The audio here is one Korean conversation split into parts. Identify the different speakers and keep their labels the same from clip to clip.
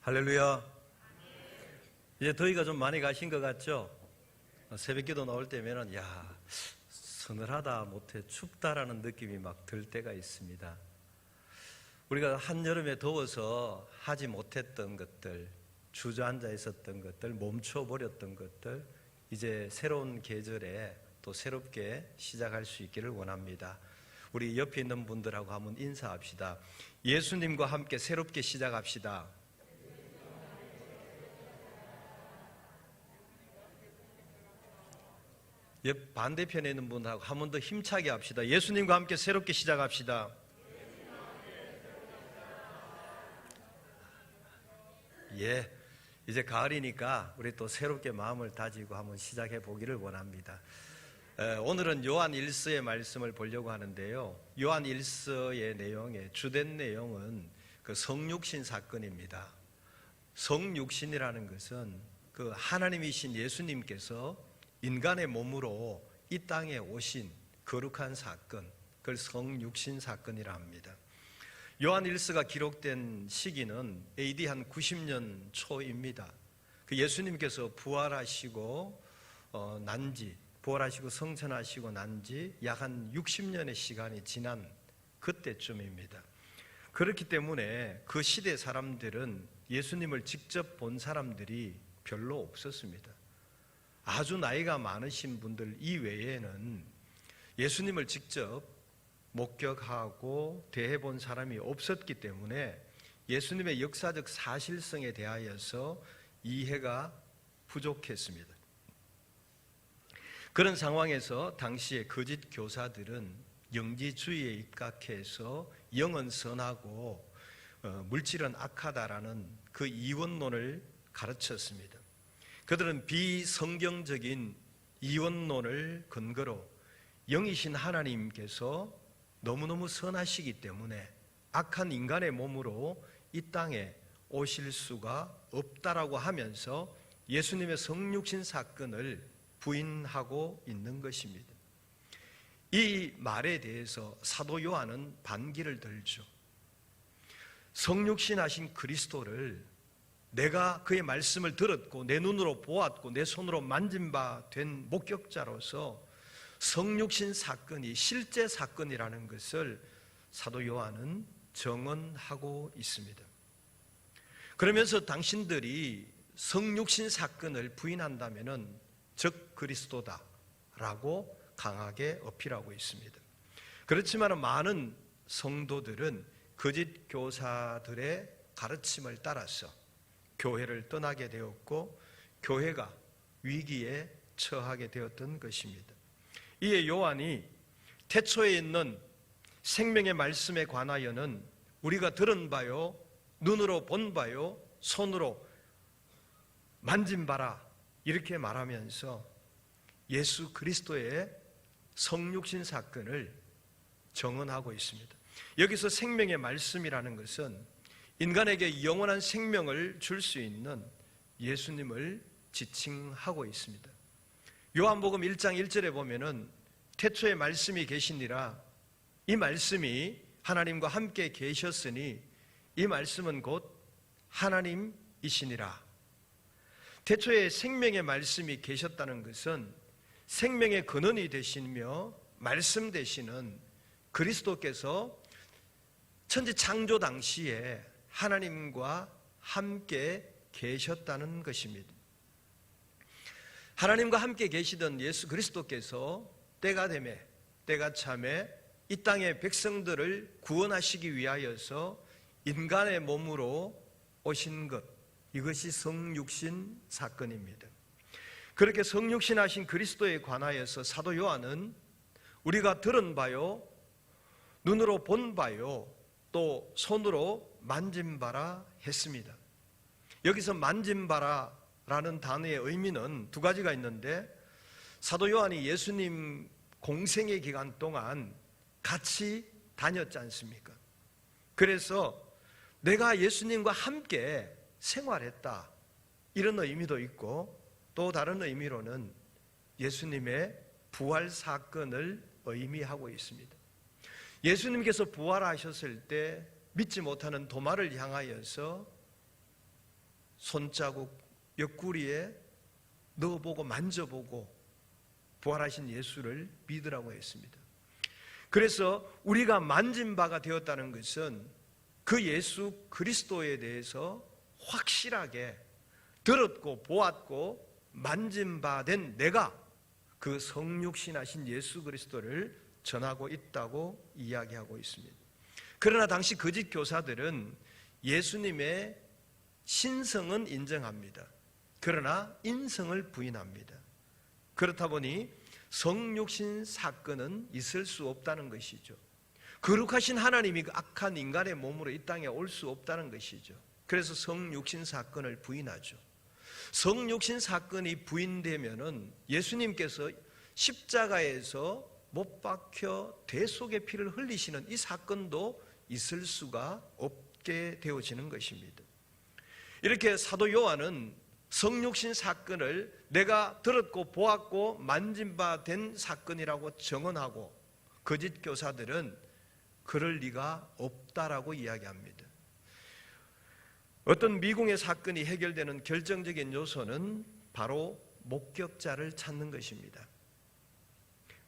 Speaker 1: 할렐루야. 이제 더위가 좀 많이 가신 것 같죠? 새벽기도 나올 때면은 서늘하다 못해 춥다라는 느낌이 막 들 때가 있습니다. 우리가 한여름에 더워서 하지 못했던 것들, 주저앉아 있었던 것들, 멈춰버렸던 것들, 이제 새로운 계절에 또 새롭게 시작할 수 있기를 원합니다. 우리 옆에 있는 분들하고 한번 인사합시다. 예수님과 함께 새롭게 시작합시다. 옆 반대편에 있는 분하고 한 번 더 힘차게 합시다. 예수님과 함께 새롭게 시작합시다. 이제 가을이니까 우리 또 새롭게 마음을 다지고 한번 시작해 보기를 원합니다. 오늘은 요한 1서의 말씀을 보려고 하는데요. 요한 1서의 내용의 주된 내용은 그 성육신 사건입니다. 성육신이라는 것은 그 하나님이신 예수님께서 인간의 몸으로 이 땅에 오신 거룩한 사건, 그걸 성육신 사건이라 합니다. 요한 1서가 기록된 시기는 AD 한 90년 초입니다. 그 예수님께서 부활하시고 부활하시고 성천하시고 난 지 약 한 60년의 시간이 지난 그때쯤입니다. 그렇기 때문에 그 시대 사람들은 예수님을 직접 본 사람들이 별로 없었습니다. 아주 나이가 많으신 분들 이외에는 예수님을 직접 목격하고 대해본 사람이 없었기 때문에 예수님의 역사적 사실성에 대하여서 이해가 부족했습니다. 그런 상황에서 당시의 거짓 교사들은 영지주의에 입각해서 영은 선하고 물질은 악하다라는 그 이원론을 가르쳤습니다. 그들은 비성경적인 이원론을 근거로 영이신 하나님께서 너무너무 선하시기 때문에 악한 인간의 몸으로 이 땅에 오실 수가 없다라고 하면서 예수님의 성육신 사건을 부인하고 있는 것입니다. 이 말에 대해서 사도 요한은 반기를 들죠. 성육신 하신 그리스도를 내가 그의 말씀을 들었고 내 눈으로 보았고 내 손으로 만진 바 된 목격자로서 성육신 사건이 실제 사건이라는 것을 사도 요한은 정언하고 있습니다. 그러면서 당신들이 성육신 사건을 부인한다면은 적 그리스도다라고 강하게 어필하고 있습니다. 그렇지만 많은 성도들은 거짓 교사들의 가르침을 따라서 교회를 떠나게 되었고 교회가 위기에 처하게 되었던 것입니다. 이에 요한이 태초에 있는 생명의 말씀에 관하여는 우리가 들은 바요, 눈으로 본 바요, 손으로 만진 바라 이렇게 말하면서 예수 그리스도의 성육신 사건을 정언하고 있습니다. 여기서 생명의 말씀이라는 것은 인간에게 영원한 생명을 줄 수 있는 예수님을 지칭하고 있습니다. 요한복음 1장 1절에 보면은 태초에 말씀이 계시니라, 이 말씀이 하나님과 함께 계셨으니 이 말씀은 곧 하나님이시니라. 태초에 생명의 말씀이 계셨다는 것은 생명의 근원이 되시며 말씀 되시는 그리스도께서 천지 창조 당시에 하나님과 함께 계셨다는 것입니다. 하나님과 함께 계시던 예수 그리스도께서 때가 되매 때가 참에 이 땅의 백성들을 구원하시기 위하여서 인간의 몸으로 오신 것, 이것이 성육신 사건입니다. 그렇게 성육신 하신 그리스도에 관하여서 사도 요한은 우리가 들은 바요, 눈으로 본 바요, 또 손으로 만진 바라 했습니다. 여기서 만진 바라라는 단어의 의미는 두 가지가 있는데, 사도 요한이 예수님 공생의 기간 동안 같이 다녔지 않습니까? 그래서 내가 예수님과 함께 생활했다, 이런 의미도 있고, 또 다른 의미로는 예수님의 부활 사건을 의미하고 있습니다. 예수님께서 부활하셨을 때 믿지 못하는 도마를 향하여서 손자국 옆구리에 넣어보고 만져보고 부활하신 예수를 믿으라고 했습니다. 그래서 우리가 만진 바가 되었다는 것은 그 예수 그리스도에 대해서 확실하게 들었고 보았고 만진 바 된 내가 그 성육신하신 예수 그리스도를 전하고 있다고 이야기하고 있습니다. 그러나 당시 거짓 교사들은 예수님의 신성은 인정합니다. 그러나 인성을 부인합니다. 그렇다 보니 성육신 사건은 있을 수 없다는 것이죠. 거룩하신 하나님이 악한 인간의 몸으로 이 땅에 올 수 없다는 것이죠. 그래서 성육신 사건을 부인하죠. 성육신 사건이 부인되면은 예수님께서 십자가에서 못 박혀 대속의 피를 흘리시는 이 사건도 있을 수가 없게 되어지는 것입니다. 이렇게 사도 요한은 성육신 사건을 내가 들었고 보았고 만진 바 된 사건이라고 정언하고 거짓 교사들은 그럴 리가 없다라고 이야기합니다. 어떤 미궁의 사건이 해결되는 결정적인 요소는 바로 목격자를 찾는 것입니다.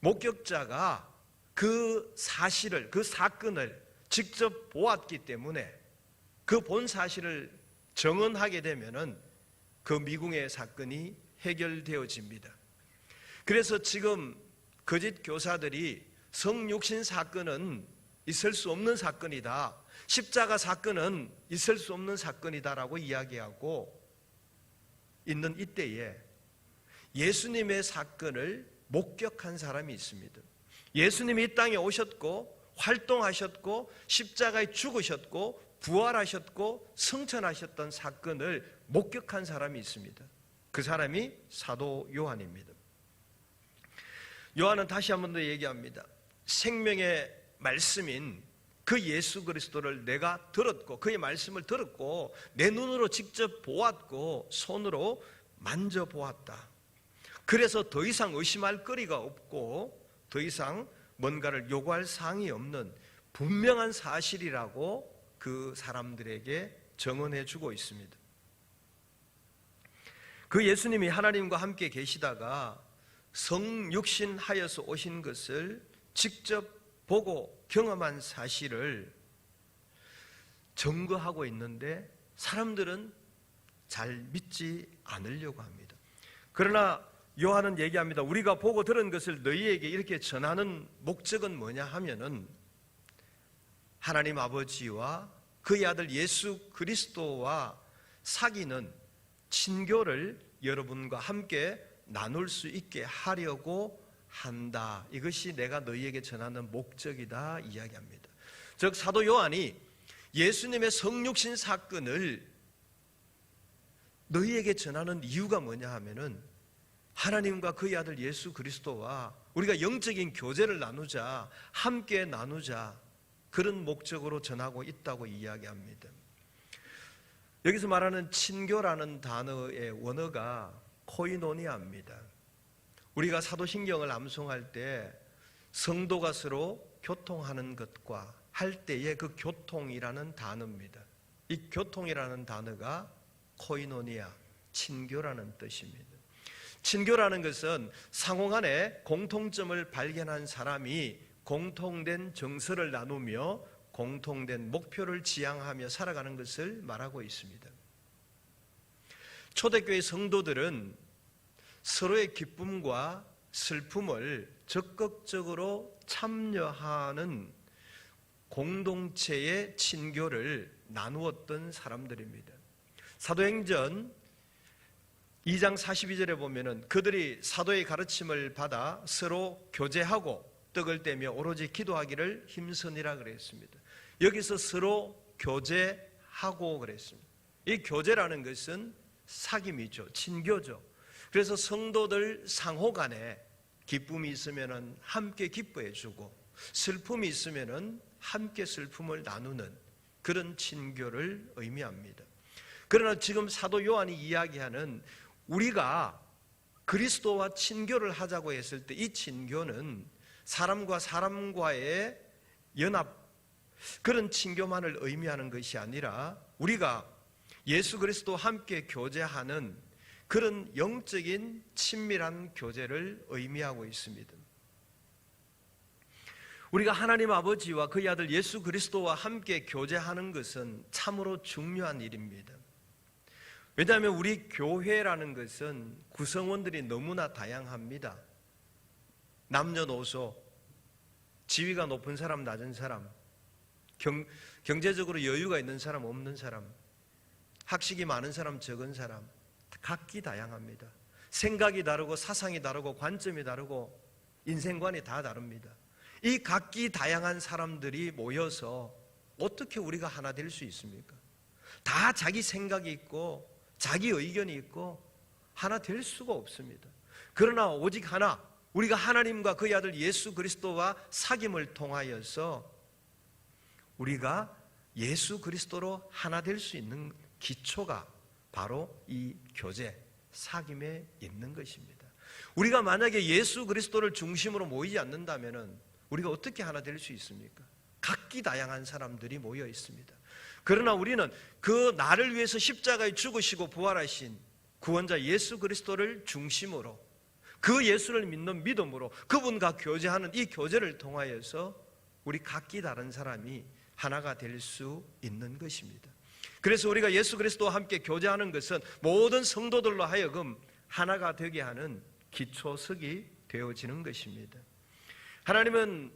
Speaker 1: 목격자가 그 사실을, 그 사건을 직접 보았기 때문에 그 본 사실을 정언하게 되면은 그 미궁의 사건이 해결되어집니다. 그래서 지금 거짓 교사들이 성육신 사건은 있을 수 없는 사건이다, 십자가 사건은 있을 수 없는 사건이다라고 이야기하고 있는 이때에 예수님의 사건을 목격한 사람이 있습니다. 예수님이 이 땅에 오셨고 활동하셨고 십자가에 죽으셨고 부활하셨고 승천하셨던 사건을 목격한 사람이 있습니다. 그 사람이 사도 요한입니다. 요한은 다시 한 번 더 얘기합니다. 생명의 말씀인 그 예수 그리스도를 내가 들었고 그의 말씀을 들었고 내 눈으로 직접 보았고 손으로 만져보았다. 그래서 더 이상 의심할 거리가 없고 더 이상 뭔가를 요구할 사항이 없는 분명한 사실이라고 그 사람들에게 정언해 주고 있습니다. 그 예수님이 하나님과 함께 계시다가 성육신하여서 오신 것을 직접 보고 경험한 사실을 증거하고 있는데 사람들은 잘 믿지 않으려고 합니다. 그러나 요한은 얘기합니다. 우리가 보고 들은 것을 너희에게 이렇게 전하는 목적은 뭐냐 하면은 하나님 아버지와 그의 아들 예수 그리스도와 사귀는 친교를 여러분과 함께 나눌 수 있게 하려고 한다. 이것이 내가 너희에게 전하는 목적이다 이야기합니다. 즉 사도 요한이 예수님의 성육신 사건을 너희에게 전하는 이유가 뭐냐 하면은 하나님과 그의 아들 예수 그리스도와 우리가 영적인 교제를 나누자, 함께 나누자, 그런 목적으로 전하고 있다고 이야기합니다. 여기서 말하는 친교라는 단어의 원어가 코이노니아입니다. 우리가 사도신경을 암송할 때 성도가 서로 교통하는 것과 할 때의 그 교통이라는 단어입니다. 이 교통이라는 단어가 코이노니아, 친교라는 뜻입니다. 친교라는 것은 상호간에 공통점을 발견한 사람이 공통된 정서를 나누며 공통된 목표를 지향하며 살아가는 것을 말하고 있습니다. 초대교회 성도들은 서로의 기쁨과 슬픔을 적극적으로 참여하는 공동체의 친교를 나누었던 사람들입니다. 사도행전 2장 42절에 보면은 그들이 사도의 가르침을 받아 서로 교제하고 떡을 떼며 오로지 기도하기를 힘쓰니라 그랬습니다. 여기서 서로 교제하고 그랬습니다. 이 교제라는 것은 사귐이죠. 친교죠. 그래서 성도들 상호 간에 기쁨이 있으면은 함께 기뻐해 주고 슬픔이 있으면은 함께 슬픔을 나누는 그런 친교를 의미합니다. 그러나 지금 사도 요한이 이야기하는 우리가 그리스도와 친교를 하자고 했을 때 이 친교는 사람과 사람과의 연합, 그런 친교만을 의미하는 것이 아니라 우리가 예수 그리스도와 함께 교제하는 그런 영적인 친밀한 교제를 의미하고 있습니다. 우리가 하나님 아버지와 그의 아들 예수 그리스도와 함께 교제하는 것은 참으로 중요한 일입니다. 왜냐하면 우리 교회라는 것은 구성원들이 너무나 다양합니다. 남녀노소, 지위가 높은 사람, 낮은 사람, 경제적으로 여유가 있는 사람, 없는 사람, 학식이 많은 사람, 적은 사람, 각기 다양합니다. 생각이 다르고 사상이 다르고 관점이 다르고 인생관이 다 다릅니다. 이 각기 다양한 사람들이 모여서 어떻게 우리가 하나 될 수 있습니까? 다 자기 생각이 있고 자기 의견이 있고 하나 될 수가 없습니다. 그러나 오직 하나, 우리가 하나님과 그의 아들 예수 그리스도와 사귐을 통하여서 우리가 예수 그리스도로 하나 될 수 있는 기초가 바로 이 교제, 사귐에 있는 것입니다. 우리가 만약에 예수 그리스도를 중심으로 모이지 않는다면 우리가 어떻게 하나 될 수 있습니까? 각기 다양한 사람들이 모여 있습니다. 그러나 우리는 그 나를 위해서 십자가에 죽으시고 부활하신 구원자 예수 그리스도를 중심으로, 그 예수를 믿는 믿음으로 그분과 교제하는 이 교제를 통하여서 우리 각기 다른 사람이 하나가 될 수 있는 것입니다. 그래서 우리가 예수 그리스도와 함께 교제하는 것은 모든 성도들로 하여금 하나가 되게 하는 기초석이 되어지는 것입니다. 하나님은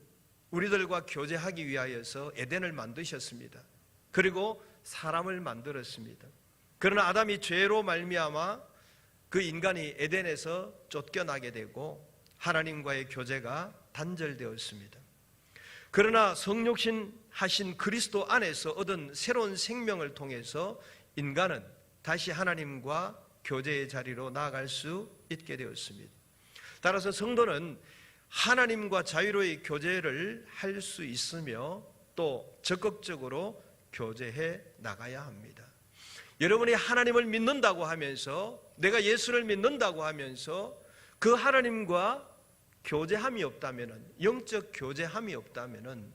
Speaker 1: 우리들과 교제하기 위하여서 에덴을 만드셨습니다. 그리고 사람을 만들었습니다. 그러나 아담이 죄로 말미암아 그 인간이 에덴에서 쫓겨나게 되고 하나님과의 교제가 단절되었습니다. 그러나 성육신 하신 그리스도 안에서 얻은 새로운 생명을 통해서 인간은 다시 하나님과 교제의 자리로 나아갈 수 있게 되었습니다. 따라서 성도는 하나님과 자유로이 교제를 할 수 있으며 또 적극적으로 교제해 나가야 합니다. 여러분이 하나님을 믿는다고 하면서, 내가 예수를 믿는다고 하면서 그 하나님과 교제함이 없다면, 영적 교제함이 없다면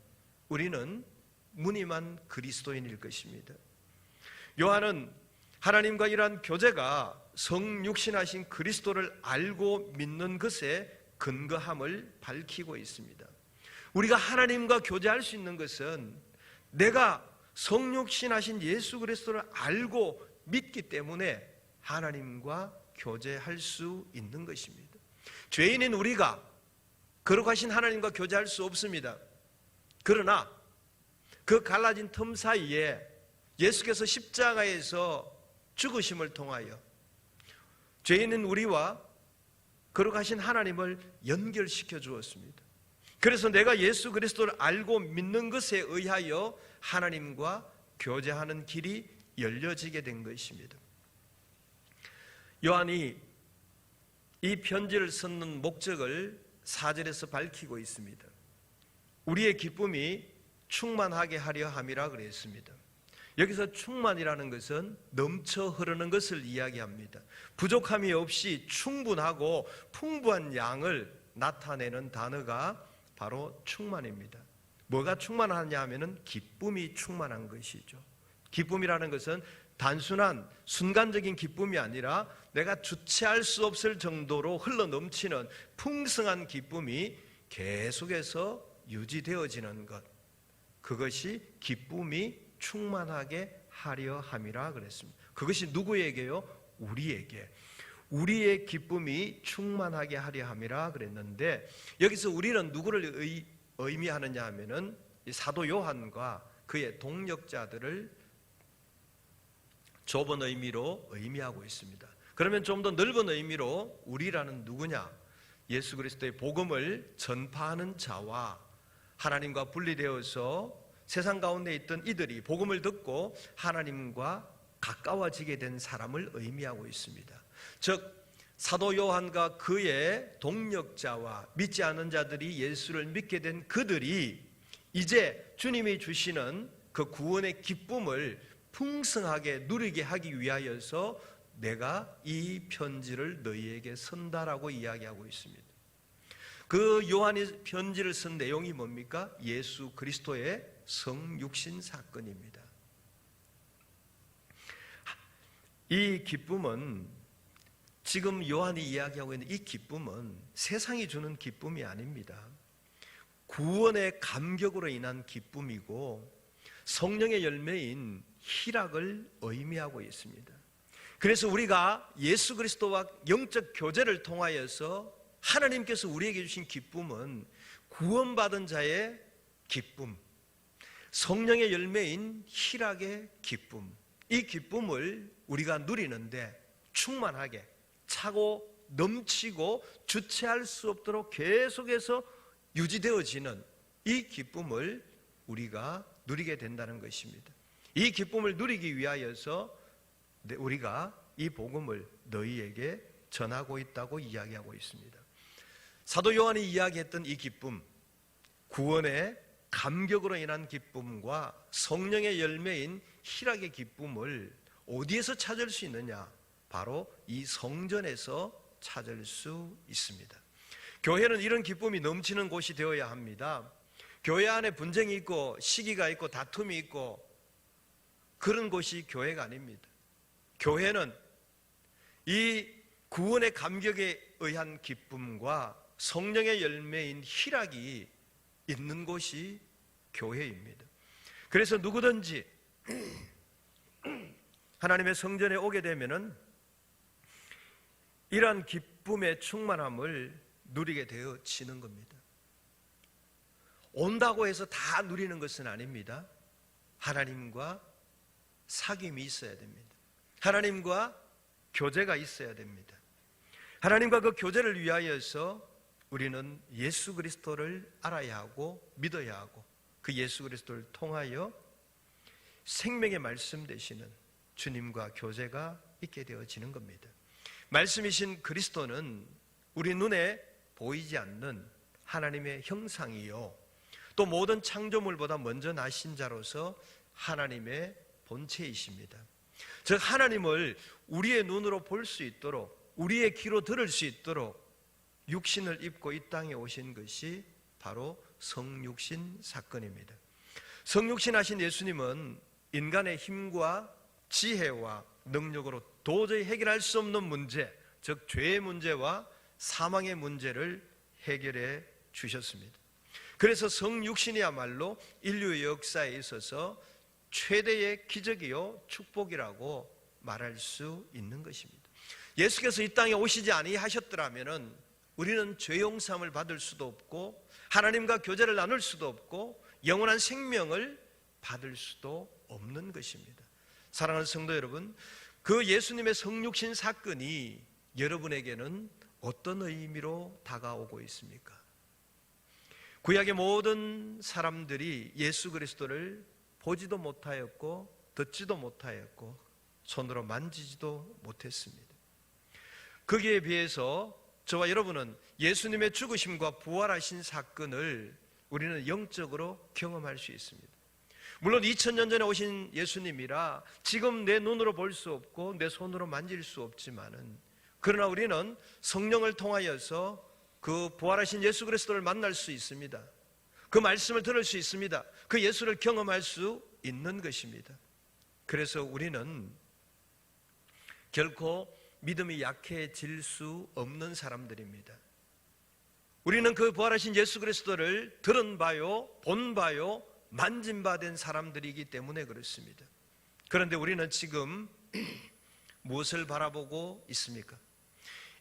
Speaker 1: 우리는 무늬만 그리스도인일 것입니다. 요한은 하나님과 이러한 교제가 성육신하신 그리스도를 알고 믿는 것에 근거함을 밝히고 있습니다. 우리가 하나님과 교제할 수 있는 것은 내가 성육신하신 예수 그리스도를 알고 믿기 때문에 하나님과 교제할 수 있는 것입니다. 죄인인 우리가 거룩하신 하나님과 교제할 수 없습니다. 그러나 그 갈라진 틈 사이에 예수께서 십자가에서 죽으심을 통하여 죄인인 우리와 거룩하신 하나님을 연결시켜 주었습니다. 그래서 내가 예수 그리스도를 알고 믿는 것에 의하여 하나님과 교제하는 길이 열려지게 된 것입니다. 요한이 이 편지를 쓰는 목적을 4절에서 밝히고 있습니다. 우리의 기쁨이 충만하게 하려 함이라 그랬습니다. 여기서 충만이라는 것은 넘쳐 흐르는 것을 이야기합니다. 부족함이 없이 충분하고 풍부한 양을 나타내는 단어가 바로 충만입니다. 뭐가 충만하냐 하면은 기쁨이 충만한 것이죠. 기쁨이라는 것은 단순한 순간적인 기쁨이 아니라 내가 주체할 수 없을 정도로 흘러넘치는 풍성한 기쁨이 계속해서 유지되어지는 것, 그것이 기쁨이 충만하게 하려 함이라 그랬습니다. 그것이 누구에게요? 우리에게. 우리의 기쁨이 충만하게 하려 함이라 그랬는데, 여기서 우리는 누구를 의미하느냐 하면은 사도 요한과 그의 동역자들을 좁은 의미로 의미하고 있습니다. 그러면 좀 더 넓은 의미로 우리라는 누구냐? 예수 그리스도의 복음을 전파하는 자와 하나님과 분리되어서 세상 가운데 있던 이들이 복음을 듣고 하나님과 가까워지게 된 사람을 의미하고 있습니다. 즉 사도 요한과 그의 동역자와 믿지 않는 자들이 예수를 믿게 된 그들이 이제 주님이 주시는 그 구원의 기쁨을 풍성하게 누리게 하기 위하여서 내가 이 편지를 너희에게 쓴다라고 이야기하고 있습니다. 그 요한이 편지를 쓴 내용이 뭡니까? 예수 그리스도의 성육신 사건입니다. 이 기쁨은, 지금 요한이 이야기하고 있는 이 기쁨은 세상이 주는 기쁨이 아닙니다. 구원의 감격으로 인한 기쁨이고 성령의 열매인 희락을 의미하고 있습니다. 그래서 우리가 예수 그리스도와 영적 교제를 통하여서 하나님께서 우리에게 주신 기쁨은 구원받은 자의 기쁨, 성령의 열매인 희락의 기쁨, 이 기쁨을 우리가 누리는데 충만하게 차고 넘치고 주체할 수 없도록 계속해서 유지되어지는 이 기쁨을 우리가 누리게 된다는 것입니다. 이 기쁨을 누리기 위하여서 우리가 이 복음을 너희에게 전하고 있다고 이야기하고 있습니다. 사도 요한이 이야기했던 이 기쁨, 구원의 감격으로 인한 기쁨과 성령의 열매인 희락의 기쁨을 어디에서 찾을 수 있느냐? 바로 이 성전에서 찾을 수 있습니다. 교회는 이런 기쁨이 넘치는 곳이 되어야 합니다. 교회 안에 분쟁이 있고 시기가 있고 다툼이 있고 그런 곳이 교회가 아닙니다. 교회는 이 구원의 감격에 의한 기쁨과 성령의 열매인 희락이 있는 곳이 교회입니다. 그래서 누구든지 하나님의 성전에 오게 되면은 이러한 기쁨의 충만함을 누리게 되어지는 겁니다. 온다고 해서 다 누리는 것은 아닙니다. 하나님과 사귐이 있어야 됩니다. 하나님과 교제가 있어야 됩니다. 하나님과 그 교제를 위하여서 우리는 예수 그리스도를 알아야 하고 믿어야 하고 그 예수 그리스도를 통하여 생명의 말씀 되시는 주님과 교제가 있게 되어지는 겁니다. 말씀이신 그리스도는 우리 눈에 보이지 않는 하나님의 형상이요, 또 모든 창조물보다 먼저 나신 자로서 하나님의 본체이십니다. 즉 하나님을 우리의 눈으로 볼 수 있도록, 우리의 귀로 들을 수 있도록 육신을 입고 이 땅에 오신 것이 바로 성육신 사건입니다. 성육신 하신 예수님은 인간의 힘과 지혜와 능력으로 도저히 해결할 수 없는 문제, 즉 죄의 문제와 사망의 문제를 해결해 주셨습니다. 그래서 성육신이야말로 인류의 역사에 있어서 최대의 기적이요 축복이라고 말할 수 있는 것입니다. 예수께서 이 땅에 오시지 아니하셨더라면 우리는 죄 용서함을 받을 수도 없고 하나님과 교제를 나눌 수도 없고 영원한 생명을 받을 수도 없는 것입니다. 사랑하는 성도 여러분, 그 예수님의 성육신 사건이 여러분에게는 어떤 의미로 다가오고 있습니까? 구약의 모든 사람들이 예수 그리스도를 보지도 못하였고 듣지도 못하였고 손으로 만지지도 못했습니다. 거기에 비해서 저와 여러분은 예수님의 죽으심과 부활하신 사건을 우리는 영적으로 경험할 수 있습니다. 물론 2000년 전에 오신 예수님이라 지금 내 눈으로 볼 수 없고 내 손으로 만질 수 없지만은, 그러나 우리는 성령을 통하여서 그 부활하신 예수 그리스도를 만날 수 있습니다. 그 말씀을 들을 수 있습니다. 그 예수를 경험할 수 있는 것입니다. 그래서 우리는 결코 믿음이 약해질 수 없는 사람들입니다. 우리는 그 부활하신 예수 그리스도를 들은 바요, 본 바요, 만진 바 된 사람들이기 때문에 그렇습니다. 그런데 우리는 지금 무엇을 바라보고 있습니까?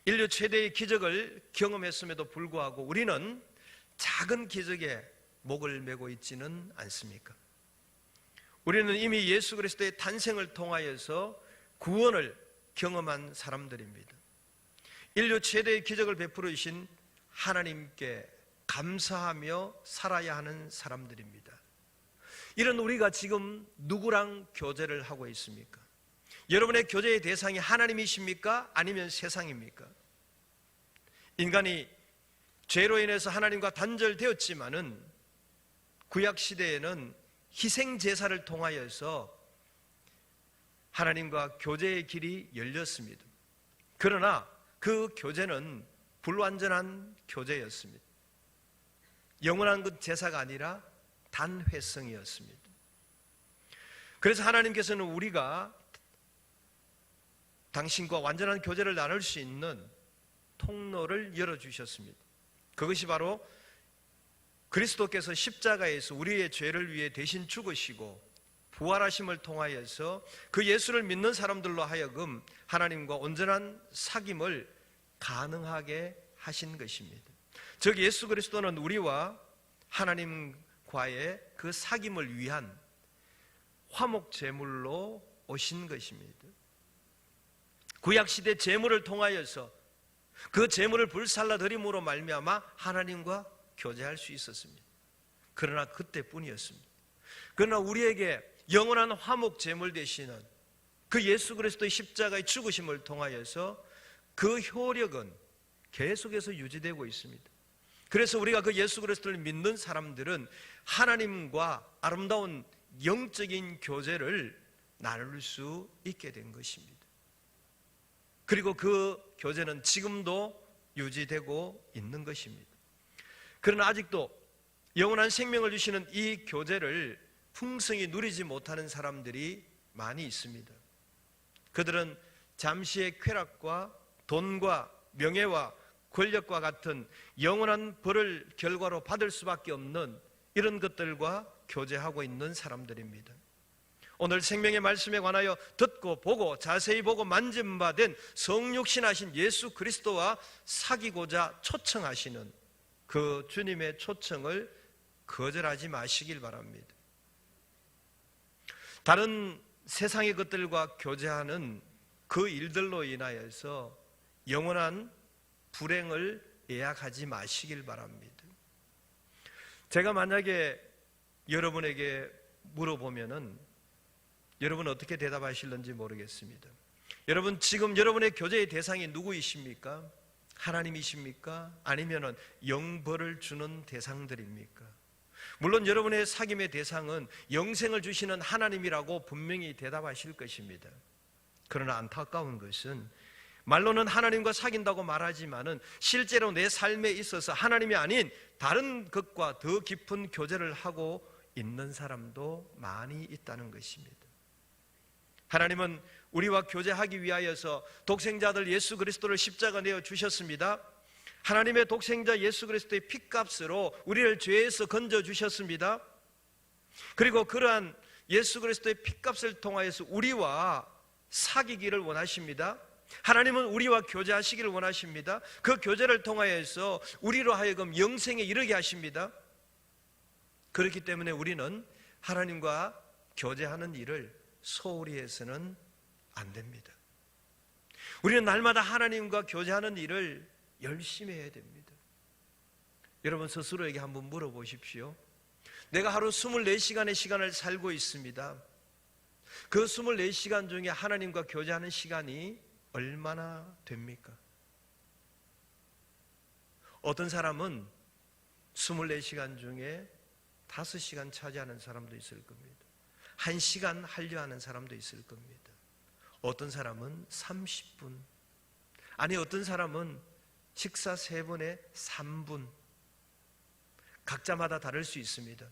Speaker 1: 인류 최대의 기적을 경험했음에도 불구하고 우리는 작은 기적에 목을 메고 있지는 않습니까? 우리는 이미 예수 그리스도의 탄생을 통하여서 구원을 경험한 사람들입니다. 인류 최대의 기적을 베풀어 주신 하나님께 감사하며 살아야 하는 사람들입니다. 이런 우리가 지금 누구랑 교제를 하고 있습니까? 여러분의 교제의 대상이 하나님이십니까? 아니면 세상입니까? 인간이 죄로 인해서 하나님과 단절되었지만은 구약시대에는 희생제사를 통하여서 하나님과 교제의 길이 열렸습니다. 그러나 그 교제는 불완전한 교제였습니다. 영원한 그 제사가 아니라 단회성이었습니다. 그래서 하나님께서는 우리가 당신과 완전한 교제를 나눌 수 있는 통로를 열어주셨습니다. 그것이 바로 그리스도께서 십자가에서 우리의 죄를 위해 대신 죽으시고 부활하심을 통하여서 그 예수를 믿는 사람들로 하여금 하나님과 온전한 사귐을 가능하게 하신 것입니다. 즉 예수 그리스도는 우리와 하나님과의 그 사귐을 위한 화목 제물로 오신 것입니다. 구약시대 제물을 통하여서 그 제물을 불살라 드림으로 말미암아 하나님과 교제할 수 있었습니다. 그러나 그때뿐이었습니다. 그러나 우리에게 영원한 화목 제물 되시는 그 예수 그리스도의 십자가의 죽으심을 통하여서 그 효력은 계속해서 유지되고 있습니다. 그래서 우리가 그 예수 그리스도를 믿는 사람들은 하나님과 아름다운 영적인 교제를 나눌 수 있게 된 것입니다. 그리고 그 교제는 지금도 유지되고 있는 것입니다. 그러나 아직도 영원한 생명을 주시는 이 교제를 풍성히 누리지 못하는 사람들이 많이 있습니다. 그들은 잠시의 쾌락과 돈과 명예와 권력과 같은 영원한 벌을 결과로 받을 수밖에 없는 이런 것들과 교제하고 있는 사람들입니다. 오늘 생명의 말씀에 관하여 듣고 보고 자세히 보고 만진 바 된 성육신하신 예수 그리스도와 사귀고자 초청하시는 그 주님의 초청을 거절하지 마시길 바랍니다. 다른 세상의 것들과 교제하는 그 일들로 인하여서 영원한 불행을 예약하지 마시길 바랍니다. 제가 만약에 여러분에게 물어보면은 여러분 어떻게 대답하실는지 모르겠습니다. 여러분 지금 여러분의 교제의 대상이 누구이십니까? 하나님이십니까? 아니면 영벌을 주는 대상들입니까? 물론 여러분의 사귐의 대상은 영생을 주시는 하나님이라고 분명히 대답하실 것입니다. 그러나 안타까운 것은 말로는 하나님과 사귄다고 말하지만은 실제로 내 삶에 있어서 하나님이 아닌 다른 것과 더 깊은 교제를 하고 있는 사람도 많이 있다는 것입니다. 하나님은 우리와 교제하기 위하여서 독생자들 예수 그리스도를 십자가 내어 주셨습니다. 하나님의 독생자 예수 그리스도의 핏값으로 우리를 죄에서 건져 주셨습니다. 그리고 그러한 예수 그리스도의 핏값을 통하여서 우리와 사귀기를 원하십니다. 하나님은 우리와 교제하시기를 원하십니다. 그 교제를 통하여서 우리로 하여금 영생에 이르게 하십니다. 그렇기 때문에 우리는 하나님과 교제하는 일을 소홀히 해서는 안 됩니다. 우리는 날마다 하나님과 교제하는 일을 열심히 해야 됩니다. 여러분 스스로에게 한번 물어보십시오. 내가 하루 24시간의 시간을 살고 있습니다. 그 24시간 중에 하나님과 교제하는 시간이 얼마나 됩니까? 어떤 사람은 24시간 중에 5시간 차지하는 사람도 있을 겁니다. 1시간 하려 하는 사람도 있을 겁니다. 어떤 사람은 30분, 아니 어떤 사람은 식사 3번에 3분, 각자마다 다를 수 있습니다.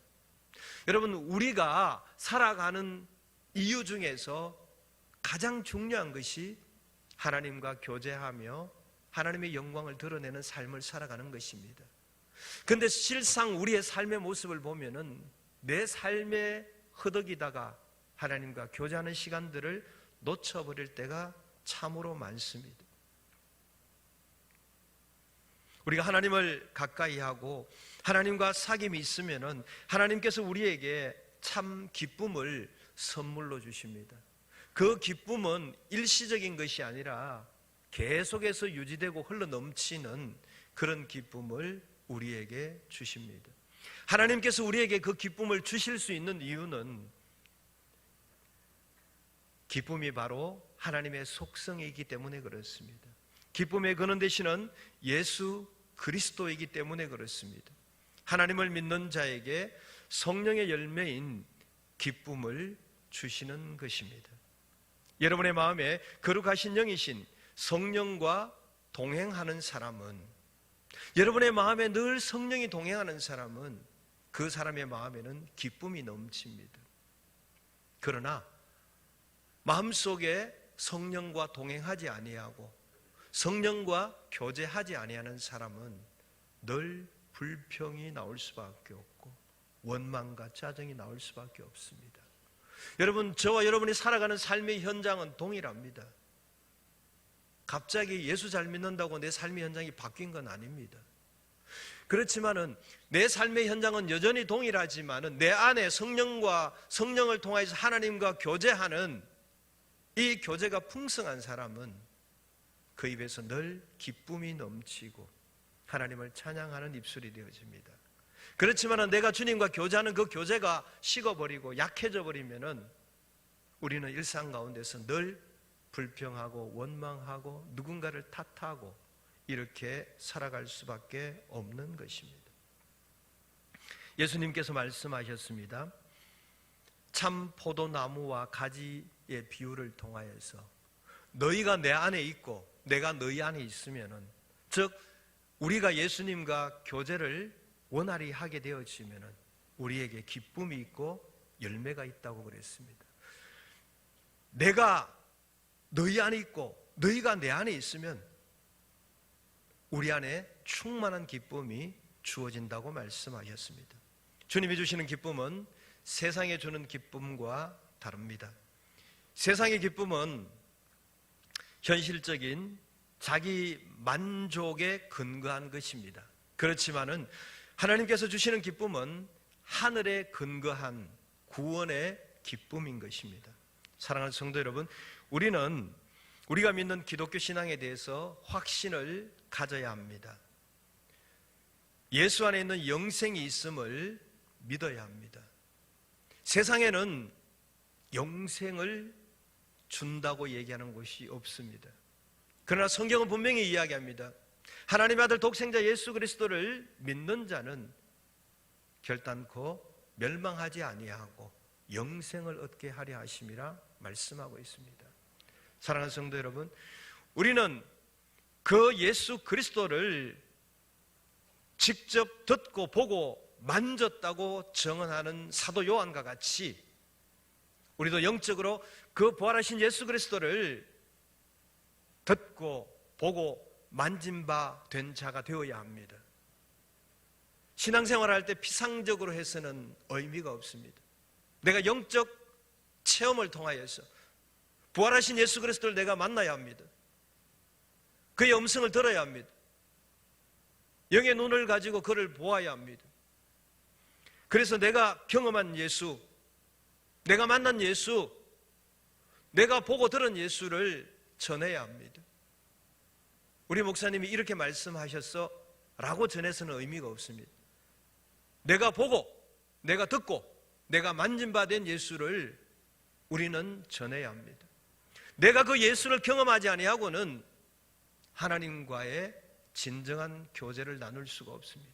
Speaker 1: 여러분 우리가 살아가는 이유 중에서 가장 중요한 것이 하나님과 교제하며 하나님의 영광을 드러내는 삶을 살아가는 것입니다. 그런데 실상 우리의 삶의 모습을 보면은 내 삶에 허덕이다가 하나님과 교제하는 시간들을 놓쳐버릴 때가 참으로 많습니다. 우리가 하나님을 가까이 하고 하나님과 사귐이 있으면은 하나님께서 우리에게 참 기쁨을 선물로 주십니다. 그 기쁨은 일시적인 것이 아니라 계속해서 유지되고 흘러넘치는 그런 기쁨을 우리에게 주십니다. 하나님께서 우리에게 그 기쁨을 주실 수 있는 이유는 기쁨이 바로 하나님의 속성이기 때문에 그렇습니다. 기쁨의 근원 되시는 예수 그리스도이기 때문에 그렇습니다. 하나님을 믿는 자에게 성령의 열매인 기쁨을 주시는 것입니다. 여러분의 마음에 거룩하신 영이신 성령과 동행하는 사람은, 여러분의 마음에 늘 성령이 동행하는 사람은 그 사람의 마음에는 기쁨이 넘칩니다. 그러나 마음속에 성령과 동행하지 아니하고 성령과 교제하지 아니하는 사람은 늘 불평이 나올 수밖에 없고 원망과 짜증이 나올 수밖에 없습니다. 여러분, 저와 여러분이 살아가는 삶의 현장은 동일합니다. 갑자기 예수 잘 믿는다고 내 삶의 현장이 바뀐 건 아닙니다. 그렇지만은 내 삶의 현장은 여전히 동일하지만은 내 안에 성령을 통해서 하나님과 교제하는 이 교제가 풍성한 사람은 그 입에서 늘 기쁨이 넘치고 하나님을 찬양하는 입술이 되어집니다. 그렇지만은 내가 주님과 교제하는 그 교제가 식어버리고 약해져 버리면은 우리는 일상 가운데서 늘 불평하고 원망하고 누군가를 탓하고 이렇게 살아갈 수밖에 없는 것입니다. 예수님께서 말씀하셨습니다. 참 포도나무와 가지의 비유를 통하여서 너희가 내 안에 있고 내가 너희 안에 있으면은, 즉 우리가 예수님과 교제를 원활히 하게 되어지면은 우리에게 기쁨이 있고 열매가 있다고 그랬습니다. 내가 너희 안에 있고 너희가 내 안에 있으면 우리 안에 충만한 기쁨이 주어진다고 말씀하셨습니다. 주님이 주시는 기쁨은 세상에 주는 기쁨과 다릅니다. 세상의 기쁨은 현실적인 자기 만족에 근거한 것입니다. 그렇지만은 하나님께서 주시는 기쁨은 하늘에 근거한 구원의 기쁨인 것입니다. 사랑하는 성도 여러분, 우리가 믿는 기독교 신앙에 대해서 확신을 가져야 합니다. 예수 안에 있는 영생이 있음을 믿어야 합니다. 세상에는 영생을 준다고 얘기하는 곳이 없습니다. 그러나 성경은 분명히 이야기합니다. 하나님의 아들 독생자 예수 그리스도를 믿는 자는 결단코 멸망하지 아니하고 영생을 얻게 하려 하심이라 말씀하고 있습니다. 사랑하는 성도 여러분, 우리는 그 예수 그리스도를 직접 듣고 보고 만졌다고 증언하는 사도 요한과 같이 우리도 영적으로 그 부활하신 예수 그리스도를 듣고 보고 만진 바 된 자가 되어야 합니다. 신앙생활을 할 때 피상적으로 해서는 의미가 없습니다. 내가 영적 체험을 통하여서 부활하신 예수 그리스도를 내가 만나야 합니다. 그의 음성을 들어야 합니다. 영의 눈을 가지고 그를 보아야 합니다. 그래서 내가 경험한 예수, 내가 만난 예수, 내가 보고 들은 예수를 전해야 합니다. 우리 목사님이 이렇게 말씀하셨어 라고 전해서는 의미가 없습니다. 내가 보고, 내가 듣고, 내가 만진 바 된 예수를 우리는 전해야 합니다. 내가 그 예수를 경험하지 아니하고는 하나님과의 진정한 교제를 나눌 수가 없습니다.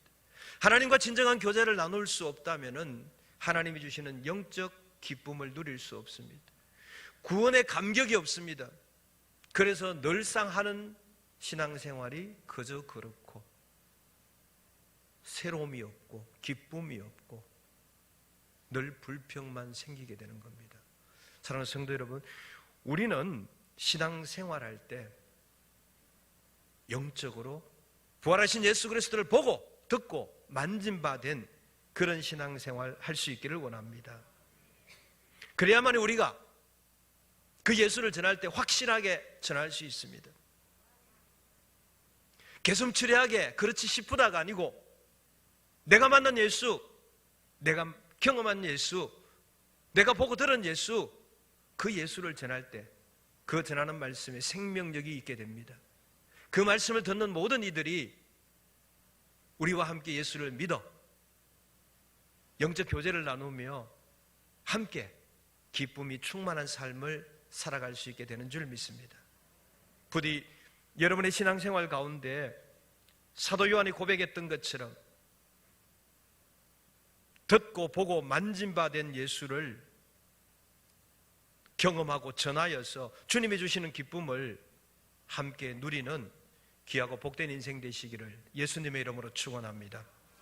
Speaker 1: 하나님과 진정한 교제를 나눌 수 없다면은 하나님이 주시는 영적 기쁨을 누릴 수 없습니다. 구원의 감격이 없습니다. 그래서 늘상 하는 신앙생활이 그저 그렇고 새로움이 없고 기쁨이 없고 늘 불평만 생기게 되는 겁니다. 사랑하는 성도 여러분, 우리는 신앙생활할 때 영적으로 부활하신 예수 그리스도를 보고 듣고 만진 바 된 그런 신앙생활 할 수 있기를 원합니다. 그래야만 우리가 그 예수를 전할 때 확실하게 전할 수 있습니다. 개슴츠레하게 그렇지 싶다가 아니고 내가 만난 예수, 내가 경험한 예수, 내가 보고 들은 예수, 그 예수를 전할 때 그 전하는 말씀에 생명력이 있게 됩니다. 그 말씀을 듣는 모든 이들이 우리와 함께 예수를 믿어 영적 교제를 나누며 함께 기쁨이 충만한 삶을 살아갈 수 있게 되는 줄 믿습니다. 부디 여러분의 신앙생활 가운데 사도 요한이 고백했던 것처럼 듣고 보고 만진 바 된 예수를 경험하고 전하여서 주님이 주시는 기쁨을 함께 누리는 귀하고 복된 인생 되시기를 예수님의 이름으로 축원합니다.